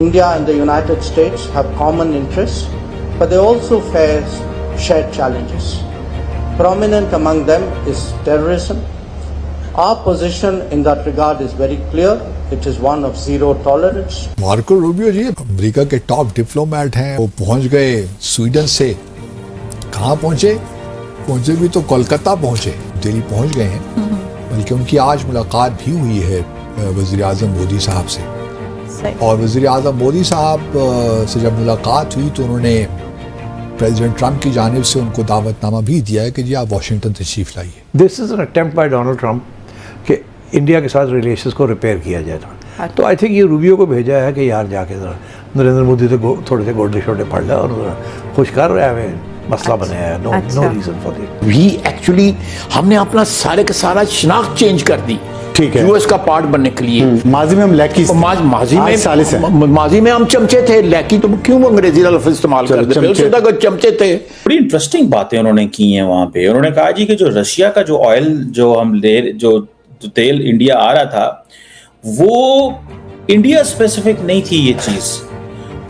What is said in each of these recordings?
India and the United States have common interests, but they also face shared challenges. Prominent among them is terrorism. Our position in that regard is very clear. It is one of zero tolerance. Marco Rubio ji America के top diplomat हैं, वो पहुंच गए Sweden से। कहाँ पहुंचे भी तो कोलकाता पहुंचे, दिल्ली पहुंच गए हैं। बल्कि उनकी आज मुलाकात भी हुई है वज़ीर आज़म मोदी साहब से। और वज़ीर आज़म मोदी साहब से जब मुलाकात हुई तो उन्होंने प्रेसिडेंट ट्रंप की जानिब से उनको दावतनामा भी दिया है कि जी आप वाशिंगटन तशरीफ लाइए। This is an attempt bye Donald Trump कि इंडिया के साथ रिलेशंस को रिपेयर किया जाए था। तो आई थिंक ये रूबियो को भेजा है कि यार जाके नरेंद्र मोदी से थोड़े से गोडे शोडे पढ़ लिया और खुश कर रहे हैं, मसला बनाया है। No reason for this. We actually हमने अपना सारे का सारा शनाख्त चेंज कर दी, ठीक है, यूएस का पार्ट बनने के लिए। माजी में हम लैकी, माजी में हम चमचे थे। लैकी तो क्यों अंग्रेजी का लफ्ज़ इस्तेमाल करते थे, चमचे थे। बड़ी इंटरेस्टिंग बातें उन्होंने की हैं वहां पे। उन्होंने कहा जी कि जो रशिया का जो ऑयल जो हम जो तेल इंडिया आ रहा था वो इंडिया स्पेसिफिक नहीं थी। ये चीज,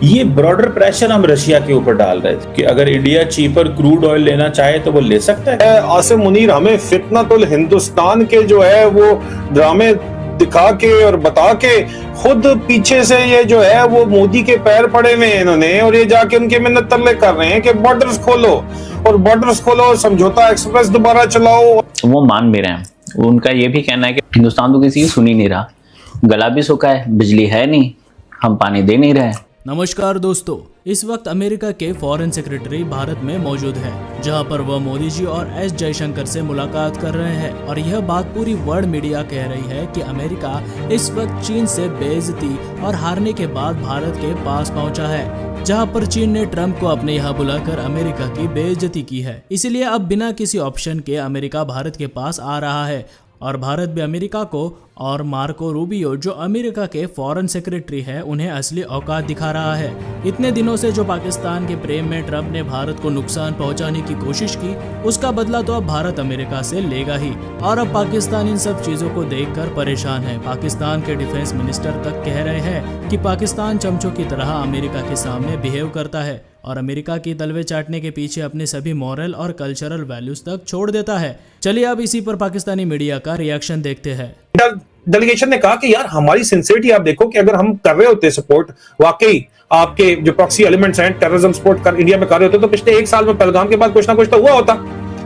ये ब्रॉडर प्रेशर हम रशिया के ऊपर डाल रहे थे कि अगर इंडिया चीपर क्रूड ऑयल लेना चाहे तो वो ले सकता है। आसिम मुनीर हमें फितनतुल हिंदुस्तान के जो है वो ड्रामे दिखा के और बता के खुद पीछे से ये जो है वो मोदी के पैर पड़े हुए हैं इन्होंने, और ये जाके उनके मिन्नत तरले कर रहे हैं कि बॉर्डर्स खोलो और बॉर्डर्स खोलो, समझौता एक्सप्रेस दोबारा चलाओ। वो मान भी रहे हैं। उनका ये भी कहना है कि हिंदुस्तान तो किसी की सुन ही नहीं रहा, गला भी सूखा है, बिजली है नहीं, हम पानी दे नहीं रहे। नमस्कार दोस्तों, इस वक्त अमेरिका के फॉरेन सेक्रेटरी भारत में मौजूद हैं, जहां पर वह मोदी जी और एस जयशंकर से मुलाकात कर रहे हैं। और यह बात पूरी वर्ल्ड मीडिया कह रही है कि अमेरिका इस वक्त चीन से बेइज्जती और हारने के बाद भारत के पास पहुंचा है, जहां पर चीन ने ट्रंप को अपने यहाँ बुलाकर अमेरिका की बेइज्जती की है। इसलिए अब बिना किसी ऑप्शन के अमेरिका भारत के पास आ रहा है और भारत भी अमेरिका को और मार्को रूबियो जो अमेरिका के फॉरेन सेक्रेटरी है उन्हें असली औकात दिखा रहा है। इतने दिनों से जो पाकिस्तान के प्रेम में ट्रंप ने भारत को नुकसान पहुंचाने की कोशिश की, उसका बदला तो अब भारत अमेरिका से लेगा ही। और अब पाकिस्तान इन सब चीजों को देखकर परेशान है। पाकिस्तान के डिफेंस मिनिस्टर तक कह रहे हैं कि पाकिस्तान चमचों की तरह अमेरिका के सामने बिहेव करता है और अमेरिका की तलवे चाटने के पीछे अपने सभी मॉरल और कल्चरल वैल्यूज तक छोड़ देता है। चलिए अब इसी पर पाकिस्तानी मीडिया का रिएक्शन देखते हैं। डेलीगेशन ने कहा कि यार हमारी सिंसियरिटी आप देखो कि अगर हम कर रहे होते सपोर्ट, वाकई आपके जो प्रॉक्सी एलिमेंट्स हैं टेररिज्म सपोर्ट कर इंडिया में कर रहे होते, तो पिछले एक साल में पहलगाम के बाद कुछ ना कुछ तो हुआ होता।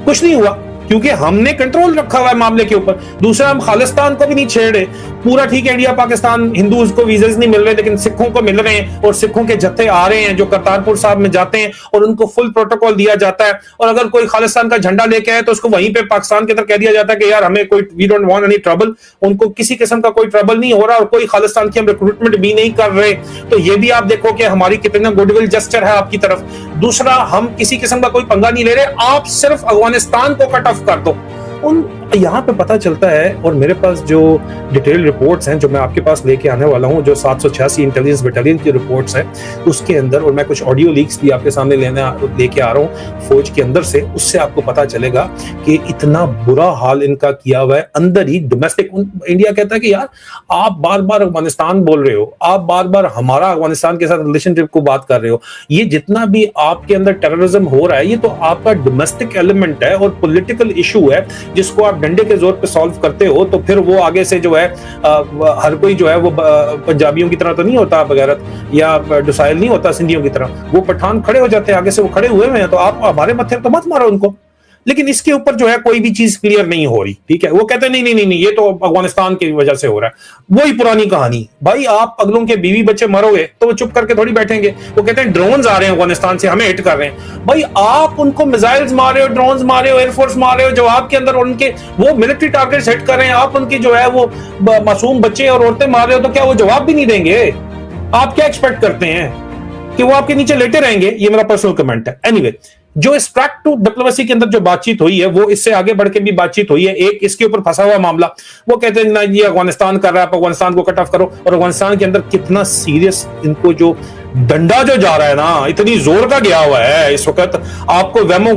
कुछ नहीं हुआ क्योंकि हमने कंट्रोल रखा हुआ है मामले के ऊपर। दूसरा, हम खालिस्तान को भी नहीं छेड़ रहे। पूरा ठीक है, इंडिया पाकिस्तान हिंदूज को वीजाज नहीं मिल रहे, लेकिन सिखों को मिल रहे हैं और सिखों के जत्थे आ रहे हैं जो करतारपुर साहब में जाते हैं और उनको फुल प्रोटोकॉल दिया जाता है। और अगर कोई खालिस्तान का झंडा लेके आए तो उसको वहीं पे पाकिस्तान के तरफ कह दिया जाता है कि यार हमें कोई, we don't want any trouble. उनको किसी किस्म का कोई ट्रबल नहीं हो रहा और कोई खालिस्तान की हम रिक्रूटमेंट भी नहीं कर रहे। तो ये भी आप देखो कि हमारी कितना गुडविल जेस्चर है आपकी तरफ। दूसरा, हम किसी किस्म का कोई पंगा नहीं ले रहे, आप सिर्फ अफगानिस्तान को कट ऑफ कर दो। उन यहाँ पे पता चलता है, और मेरे पास जो डिटेल रिपोर्ट्स हैं जो मैं आपके पास लेके आने वाला हूँ, जो 786 इंटेलिजेंस बटालियन की रिपोर्ट्स हैं उसके अंदर, और मैं कुछ ऑडियो लीक्स भी आपके सामने लेके आ रहा हूँ फौज के अंदर से, उससे आपको पता चलेगा कि इतना बुरा हाल इनका किया हुआ है अंदर ही डोमेस्टिक। इंडिया कहता है कि यार आप बार बार अफगानिस्तान बोल रहे हो, आप बार बार हमारा अफगानिस्तान के साथ रिलेशनशिप को बात कर रहे हो, ये जितना भी आपके अंदर टेररिज्म हो रहा है ये तो आपका डोमेस्टिक एलिमेंट है और पॉलिटिकल इशू है जिसको आप डंडे के जोर पे सॉल्व करते हो। तो फिर वो आगे से जो है हर कोई जो है वो पंजाबियों की तरह तो नहीं होता बगैरत, या डुसाइल नहीं होता सिंधियों की तरह, वो पठान खड़े हो जाते हैं, आगे से वो खड़े हुए हैं, तो आप हमारे मत्थे तो मत मारो उनको। लेकिन इसके ऊपर जो है कोई भी चीज क्लियर नहीं हो रही, ठीक है। वो कहते हैं नहीं नहीं नहीं नहीं, ये तो अफगानिस्तान की वजह से हो रहा है। वही पुरानी कहानी भाई, आप अगलों के बीवी बच्चे मरोगे तो वो चुप करके थोड़ी बैठेंगे। वो कहते हैं ड्रोन्स आ रहे हैं अफगानिस्तान से, हमें हिट कर रहे हैं। भाई आप उनको मिसाइल्स मार रहे हो, ड्रोन्स मार रहे हो, एयरफोर्स मार रहे हो, जवाब के अंदर उनके वो मिलिट्री टारगेट्स हिट कर रहे हैं। आप उनकी जो है वो मासूम बच्चे और औरतें मार रहे हो, तो क्या वो जवाब भी नहीं देंगे? आप क्या एक्सपेक्ट करते हैं कि वो आपके नीचे लेटे रहेंगे? ये मेरा पर्सनल कमेंट है। एनीवे, जो इस ट्रैक टू डिप्लोमेसी के अंदर जो बातचीत हुई है वो इससे आगे बढ़ के भी बातचीत हुई है। एक इसके ऊपर फंसा हुआ मामला, वो कहते हैं ना ये अफगानिस्तान कर रहा है, आप अफगानिस्तान को कट ऑफ करो। और अफगानिस्तान के अंदर कितना सीरियस इनको जो डंडा जो जा रहा है ना, इतनी जोर का गया हुआ है इस वक्त, आपको वेमो